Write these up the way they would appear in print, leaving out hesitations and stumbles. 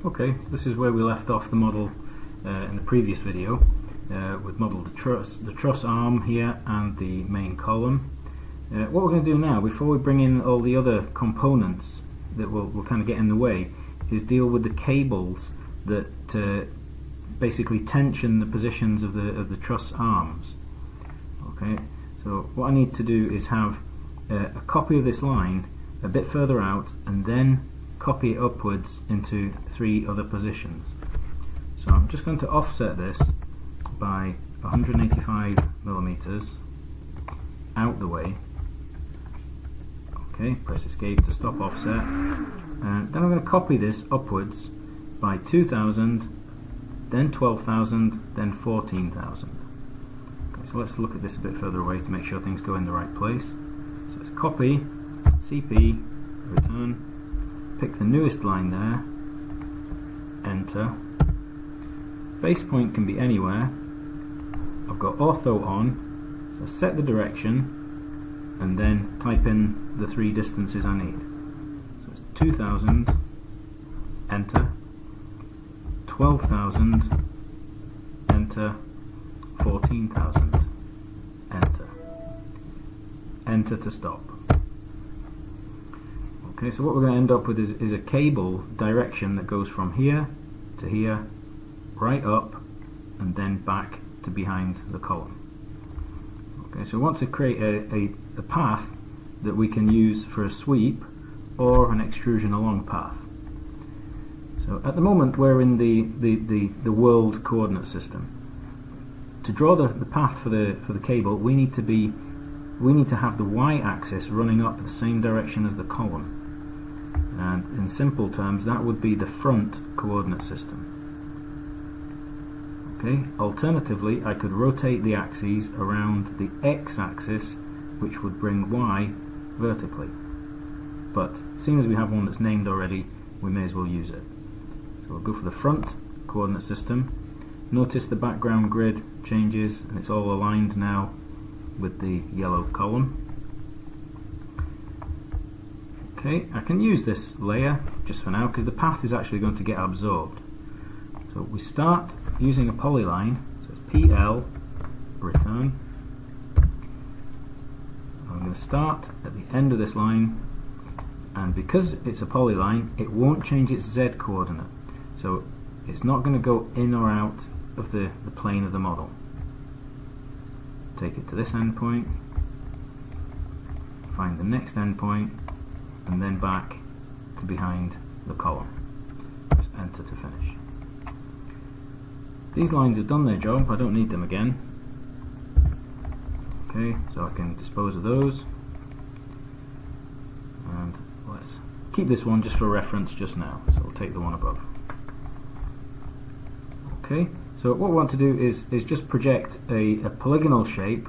Okay, so this is where we left off the model in the previous video. We've modelled the truss arm here and the main column. What we're going to do now, before we bring in all the other components that will kind of get in the way, is deal with the cables that basically tension the positions of the truss arms. Okay, so what I need to do is have a copy of this line a bit further out and then copy it upwards into 3 other positions. So I'm just going to offset this by 185 millimeters out the way. Okay, press escape to stop offset, and then I'm going to copy this upwards by 2000, then 12,000, then 14,000. Okay, so let's look at this a bit further away to make sure things go in the right place. So it's copy, CP, return, pick the newest line there, enter. Base point can be anywhere. I've got ortho on, so set the direction and then type in the 3 distances I need. So it's 2000, enter, 12,000, enter, 14,000, enter. Enter to stop. Okay, so what we're going to end up with is a cable direction that goes from here to here, right up, and then back to behind the column. Okay, so we want to create a path that we can use for a sweep or an extrusion along path. So at the moment we're in the world coordinate system. To draw the path for the cable, we need to have the y-axis running up the same direction as the column. And in simple terms, that would be the front coordinate system. Okay. Alternatively, I could rotate the axes around the x-axis, which would bring y vertically. But seeing as we have one that's named already, we may as well use it. So we'll go for the front coordinate system. Notice the background grid changes, and it's all aligned now with the yellow column. Okay, I can use this layer just for now because the path is actually going to get absorbed. So we start using a polyline, so it's PL, return. I'm going to start at the end of this line, and because it's a polyline, it won't change its Z coordinate. So it's not going to go in or out of the plane of the model. Take it to this endpoint, find the next endpoint, and then back to behind the column. Press enter to finish. These lines have done their job, I don't need them again. Okay, so I can dispose of those. And let's keep this one just for reference just now, so we'll take the one above. Okay, so what we want to do is just project a polygonal shape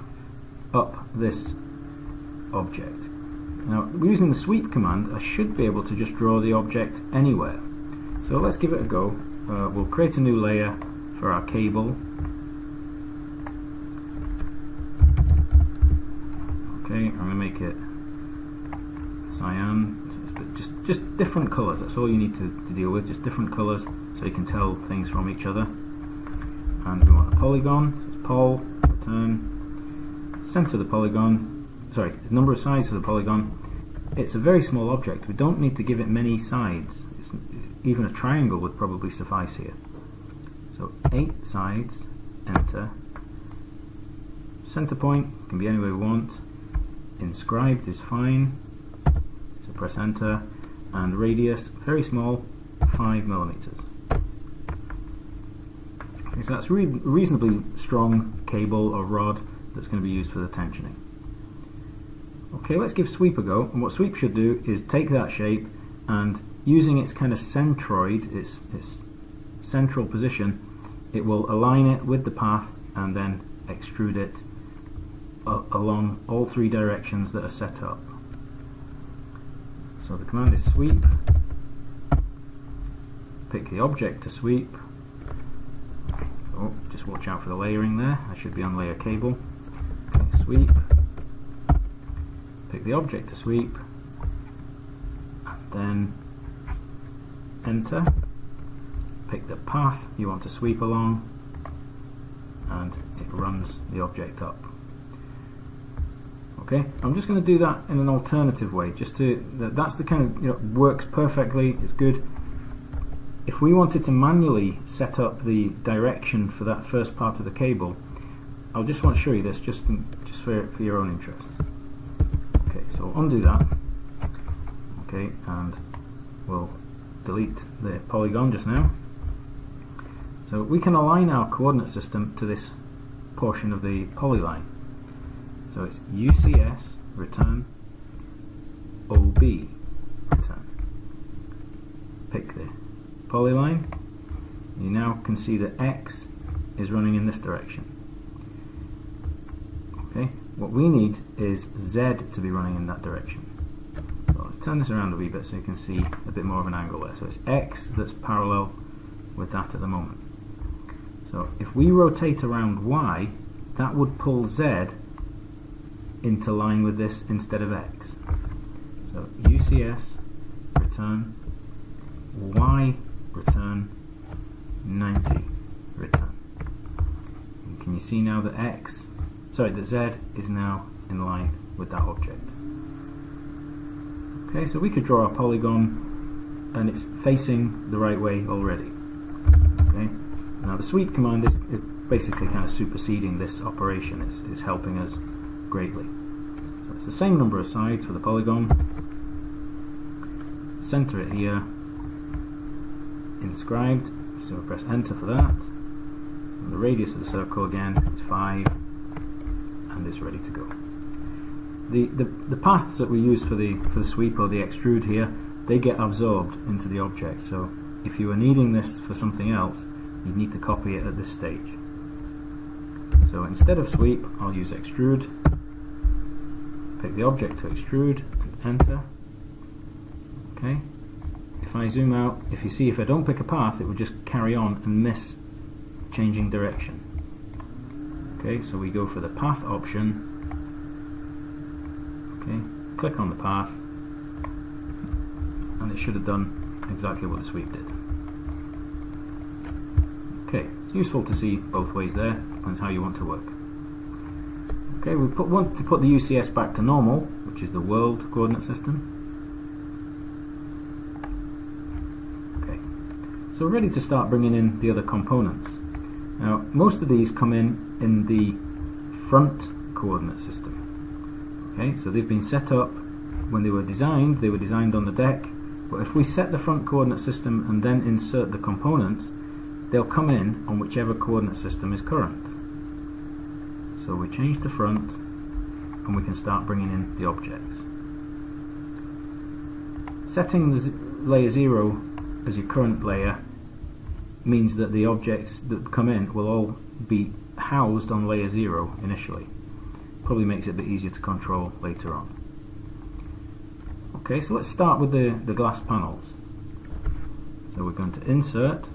up this object. Now, using the sweep command, I should be able to just draw the object anywhere. So let's give it a go. We'll create a new layer for our cable. Okay, I'm going to make it cyan, so just different colours. That's all you need to deal with, just different colours so you can tell things from each other. And we want a polygon, so it's pol, return, centre of the polygon, sorry, the number of sides for the polygon. It's a very small object, we don't need to give it many sides. Even a triangle would probably suffice here. So 8 sides, enter. Centre point can be anywhere we want. Inscribed is fine, so press enter. And radius, very small, 5 millimeters. Okay, so that's reasonably strong cable or rod that's going to be used for the tensioning. Okay, let's give sweep a go, and what sweep should do is take that shape and using its kind of centroid, its central position, it will align it with the path and then extrude it along all 3 directions that are set up. So the command is sweep, pick the object to sweep. Oh, just watch out for the layering there, I should be on layer cable. Okay, sweep, pick the object to sweep, and then enter. pick the path you want to sweep along, and it runs the object up. Okay, I'm just going to do that in an alternative way, just to that's the kind of, works perfectly, it's good. If we wanted to manually set up the direction for that first part of the cable, I'll just want to show you this just for your own interest. Okay, so I'll undo that. Okay, and we'll delete the polygon just now. So we can align our coordinate system to this portion of the polyline. So it's UCS return OB return. Pick the polyline. You now can see that X is running in this direction. Okay, what we need is Z to be running in that direction. So let's turn this around a wee bit so you can see a bit more of an angle there. So it's X that's parallel with that at the moment. So if we rotate around Y, that would pull Z into line with this instead of X. So UCS return Y return 90 return. And can you see now that that Z is now in line with that object. Okay, so we could draw a polygon and it's facing the right way already. Okay, now the sweep command is basically kind of superseding this operation. It's helping us greatly. So it's the same number of sides for the polygon. Center it here, inscribed, so we'll press enter for that. And the radius of the circle again is 5, and it's ready to go. The paths that we use for the sweep or the extrude here, they get absorbed into the object. So if you were needing this for something else, you'd need to copy it at this stage. So instead of sweep, I'll use extrude. Pick the object to extrude and enter. Okay. If I zoom out, if you see, if I don't pick a path, it would just carry on and miss changing direction. Okay, so we go for the path option. Okay, click on the path, and it should have done exactly what the sweep did. Okay, it's useful to see both ways there, depends how you want to work. Okay, we want to put the UCS back to normal, which is the world coordinate system. Okay, so we're ready to start bringing in the other components. Now, most of these come in the front coordinate system. Okay, so they've been set up when they were designed on the deck, but if we set the front coordinate system and then insert the components, they'll come in on whichever coordinate system is current. So we change to front and we can start bringing in the objects. Setting the layer 0 as your current layer means that the objects that come in will all be housed on layer 0 initially. Probably makes it a bit easier to control later on. Okay, so let's start with the glass panels. So we're going to insert.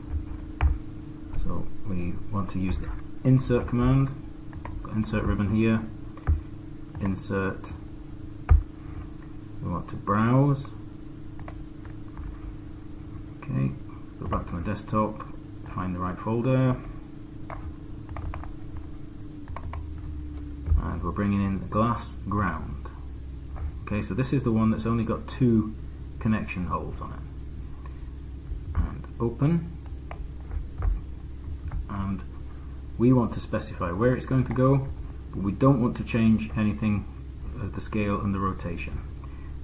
So we want to use the insert command. Insert ribbon here. Insert. We want to browse. Okay, go back to my desktop, find the right folder, and we're bringing in the glass ground. Okay, so this is the one that's only got 2 connection holes on it. And open, and we want to specify where it's going to go, but we don't want to change anything of the scale and the rotation.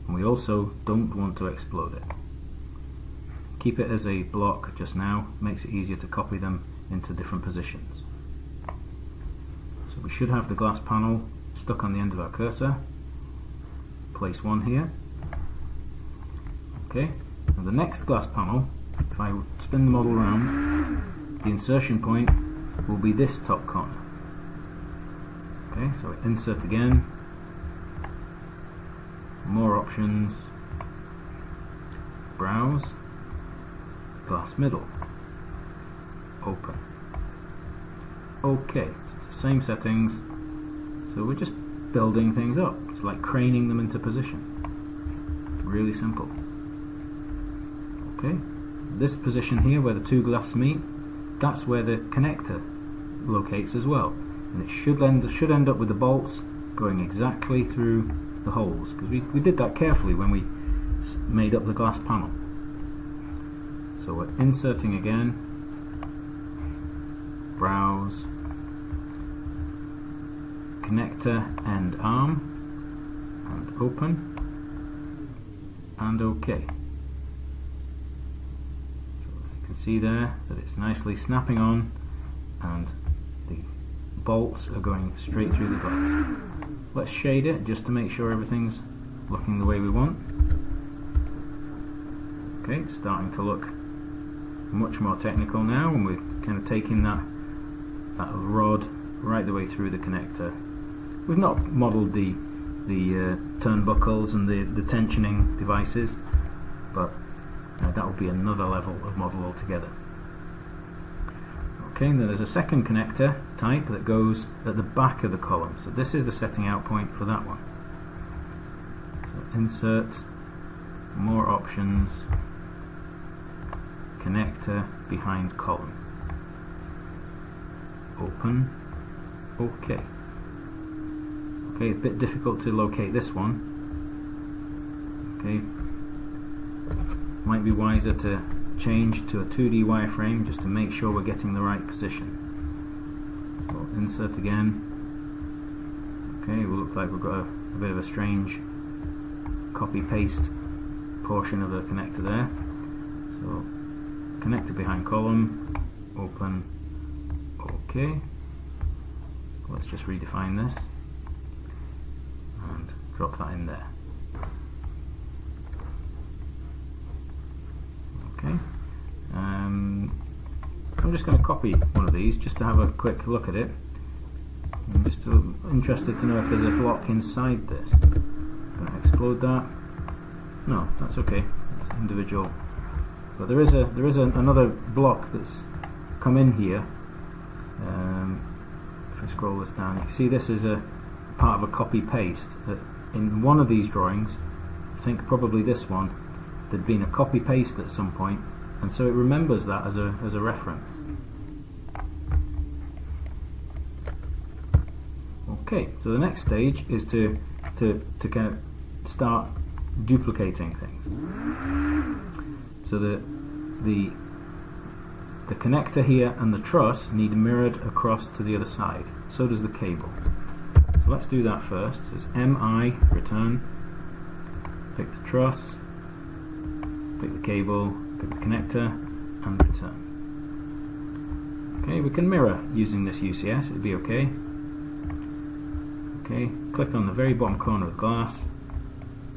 And we also don't want to explode it. Keep it as a block just now, makes it easier to copy them into different positions. So we should have the glass panel stuck on the end of our cursor. Place one here. Okay, now the next glass panel, if I spin the model around, the insertion point will be this top corner. Okay, so insert again, more options, browse, glass middle, open. Okay, so it's the same settings, so we're just building things up. It's like craning them into position. Really simple. Okay, this position here where the two glass meet, that's where the connector locates as well, and it should end up with the bolts going exactly through the holes, because we did that carefully when we made up the glass panel. So we're inserting again, browse, connector end arm, and open, and OK. So you can see there that it's nicely snapping on, and the bolts are going straight through the glass. Let's shade it just to make sure everything's looking the way we want. Okay, it's starting to look much more technical now, and we're kind of taking that rod right the way through the connector. We've not modelled the turnbuckles and the tensioning devices, but that will be another level of model altogether. Okay, and then there's a second connector type that goes at the back of the column, so this is the setting out point for that one. So insert, more options, connector behind column, open, OK. Okay, a bit difficult to locate this one. Okay, might be wiser to change to a 2D wireframe just to make sure we're getting the right position. So insert again. Okay, it will look like we've got a bit of a strange copy-paste portion of the connector there. So connector behind column, open, OK. Let's just redefine this and drop that in there. Okay. I'm just going to copy one of these just to have a quick look at it. I'm just interested to know if there's a block inside this. Going to explode that. No, that's okay. It's individual. But there is another block that's come in here. If I scroll this down, you can see this is a part of a copy paste. In one of these drawings, I think probably this one, there'd been a copy paste at some point, and so it remembers that as a reference. Okay, so the next stage is to kind of start duplicating things. So the connector here and the truss need mirrored across to the other side. So does the cable. So let's do that first. So it's MI, return, pick the truss, pick the cable, pick the connector, and return. Okay, we can mirror using this UCS, it'd be okay. Okay, click on the very bottom corner of the glass,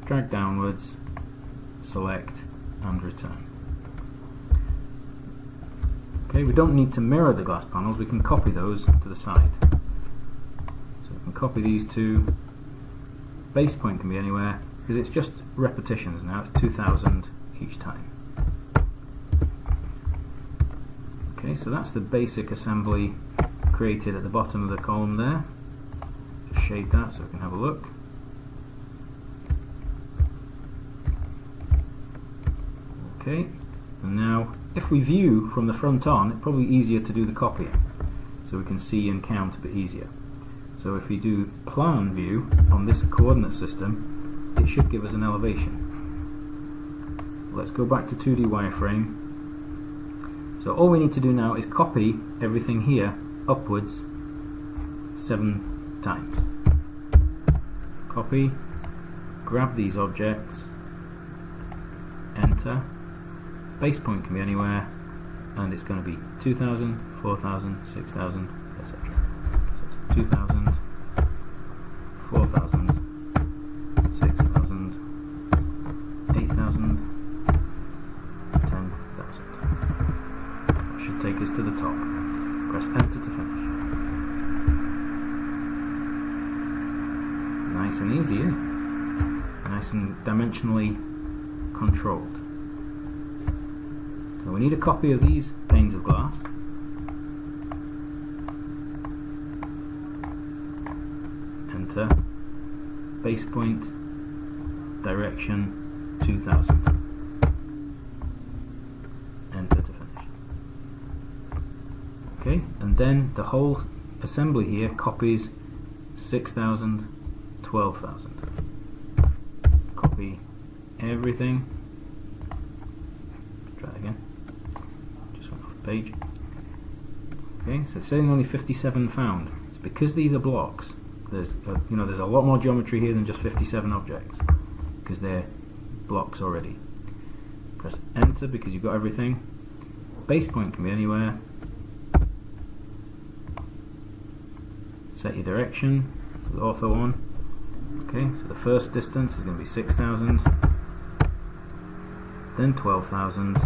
drag downwards, select, and return. Okay, we don't need to mirror the glass panels, we can copy those to the side. So we can copy these two. Base point can be anywhere, because it's just repetitions now, it's 2000 each time. Okay, so that's the basic assembly created at the bottom of the column there. Just shade that so we can have a look. Okay, and now if we view from the front on, it's probably easier to do the copying, so we can see and count a bit easier. So if we do plan view on this coordinate system, it should give us an elevation. Let's go back to 2D wireframe. So all we need to do now is copy everything here upwards 7 times. Copy, grab these objects, enter. Base point can be anywhere, and it's going to be 2000, 4000, 6000, etc. So it's 2000, 4000, 6000, 8000, 10,000. That should take us to the top. Press enter to finish. Nice and easy, eh? Nice and dimensionally controlled. So we need a copy of these panes of glass. Enter. Base point, direction 2000. Okay, and then the whole assembly here copies 6,000, 12,000. Copy everything. Try it again. Just went off the page. Okay, so it's saying only 57 found. It's because these are blocks. There's a lot more geometry here than just 57 objects because they're blocks already. Press enter because you've got everything. Base point can be anywhere. Set your direction with ortho on. Okay, so the first distance is going to be 6,000, then 12,000.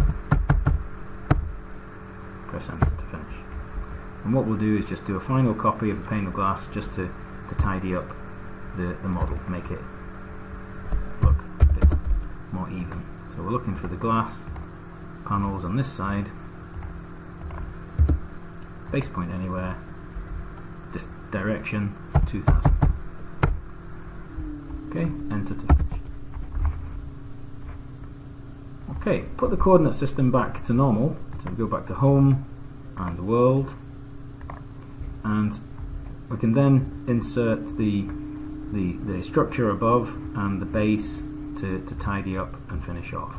Press enter to finish. And what we'll do is just do a final copy of the pane of glass just to tidy up the model, make it look a bit more even. So we're looking for the glass panels on this side. Base point anywhere. This direction 2,000. Okay, enter to finish. Okay, put the coordinate system back to normal. So we go back to home and the world, and we can then insert the structure above and the base to tidy up and finish off.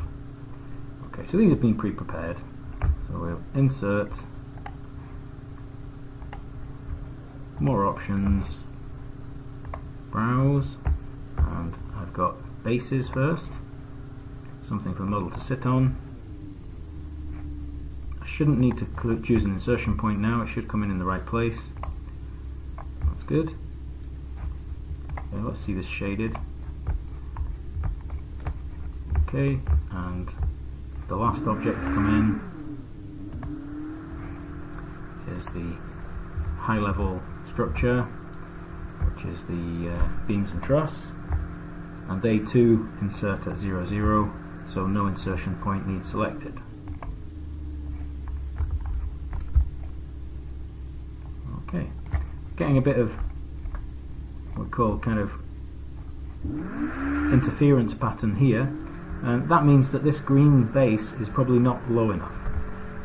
Okay, so these have been pre-prepared. So we'll insert more options, browse, and I've got bases first, something for the model to sit on. I shouldn't need to choose an insertion point now, it should come in the right place. That's good. Okay, let's see this shaded. Okay, and the last object to come in is the high level structure, which is the beams and truss, and they too insert at 0, 0, so no insertion point needs selected. Okay, getting a bit of what we call kind of interference pattern here, and that means that this green base is probably not low enough.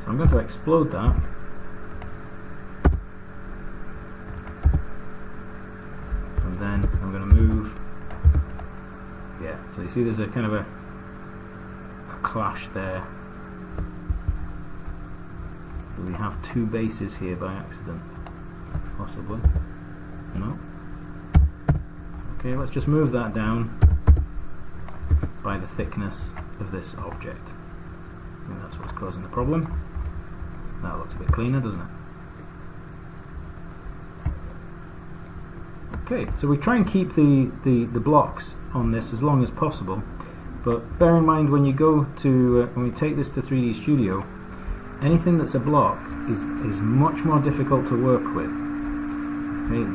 So I'm going to explode that. And then I'm going to move. Yeah, so you see there's a kind of a clash there. Do we have two bases here by accident? Possibly. No? Okay, let's just move that down by the thickness of this object. I think that's what's causing the problem. That looks a bit cleaner, doesn't it? Okay, so we try and keep the blocks on this as long as possible, but bear in mind when you go to when we take this to 3D Studio, anything that's a block is much more difficult to work with. Okay?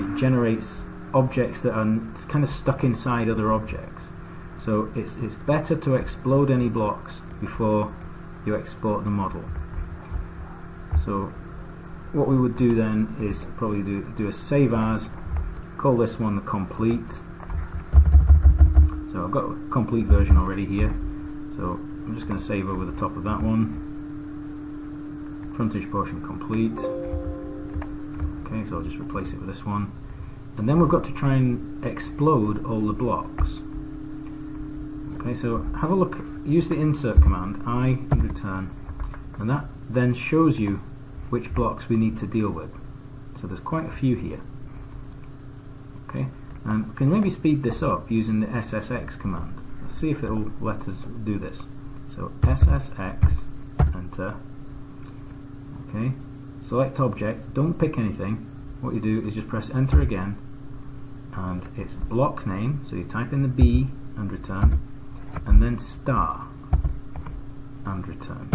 It generates objects that are kind of stuck inside other objects. So it's better to explode any blocks before you export the model. So what we would do then is probably do a save as, call this one complete. So I've got a complete version already here, so I'm just going to save over the top of that one. Frontage portion complete. Okay, so I'll just replace it with this one. And then we've got to try and explode all the blocks. Okay, so have a look, use the insert command, I and return, and that then shows you which blocks we need to deal with. So there's quite a few here. Okay, and we can maybe speed this up using the SSX command. Let's see if it will let us do this. So SSX, enter. Okay, select object, don't pick anything. What you do is just press enter again, and it's block name, so you type in the B and return, and then star and return.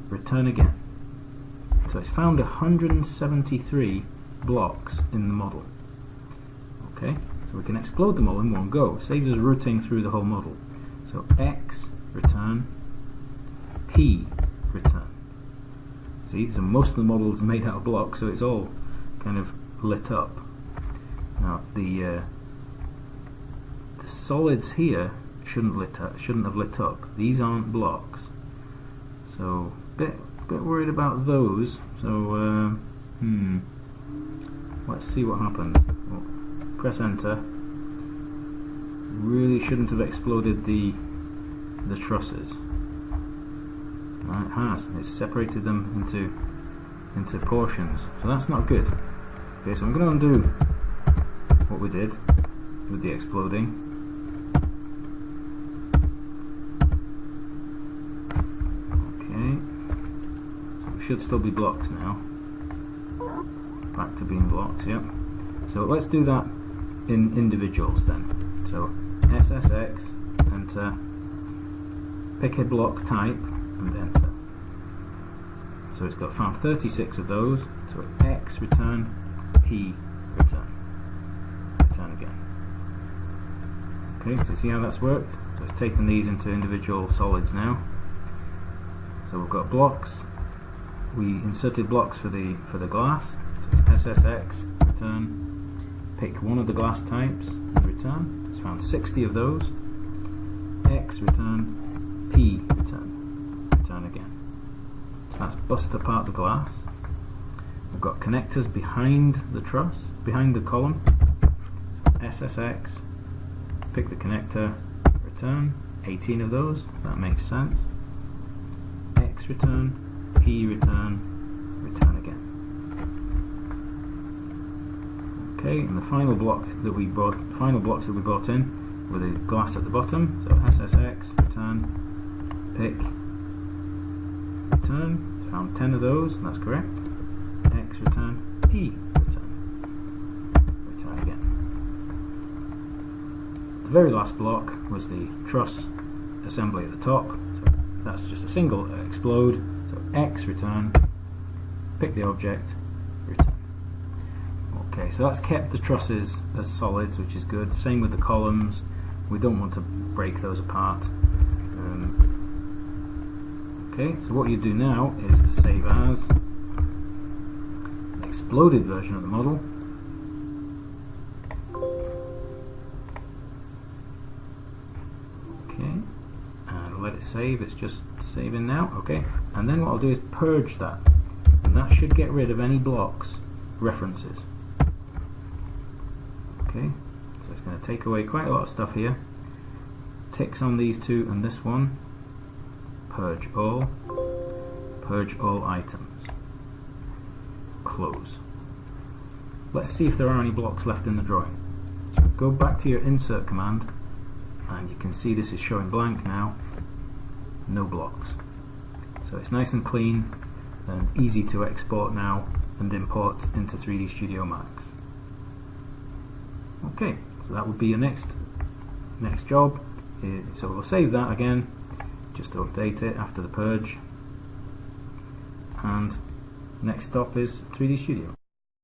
Return again. So it's found 173 blocks in the model. Okay, so we can explode them all in one go. It saves us routing through the whole model. So X, return, P, return. See, so most of the model is made out of blocks, so it's all kind of lit up. Now the solids here shouldn't have lit up. These aren't blocks. So bit worried about those, so let's see what happens. Well, press enter. Really shouldn't have exploded the trusses. It has. It's separated them into portions, so that's not good. Okay, so I'm going to undo what we did with the exploding. Okay, so we should still be blocks now. Back to being blocks, yep. So let's do that in individuals then. So SSX, enter, pick a block type and enter. So it's got found 36 of those, so X return, P return, return again. Okay, so see how that's worked? So it's taken these into individual solids now. So we've got blocks, we inserted blocks for the glass, so it's SSX, return, pick one of the glass types and return. It's found 60 of those, X return, P return, return again. So that's bust apart the glass. We've got connectors behind the truss, behind the column. SSX, pick the connector, return, 18 of those, that makes sense. X return, P return, return again. Okay, and the final block that we brought, blocks that we brought in were the glass at the bottom. So SSX, return, pick, return. Found 10 of those, that's correct. X return, P return, return again. The very last block was the truss assembly at the top. So that's just a single explode. So X return, pick the object, return. Okay, so that's kept the trusses as solids, which is good. Same with the columns. We don't want to break those apart. Okay, so what you do now is save as an exploded version of the model. Okay, and let it save. It's just saving now. Okay, and then what I'll do is purge that, and that should get rid of any blocks references. Okay, so it's going to take away quite a lot of stuff here. Ticks on these two and this one. Purge all items. Close. Let's see if there are any blocks left in the drawing. So go back to your insert command and you can see this is showing blank now. No blocks. So it's nice and clean and easy to export now and import into 3D Studio Max. Okay, so that would be your next job. So we'll save that again, just to update it after the purge. And next stop is 3D Studio.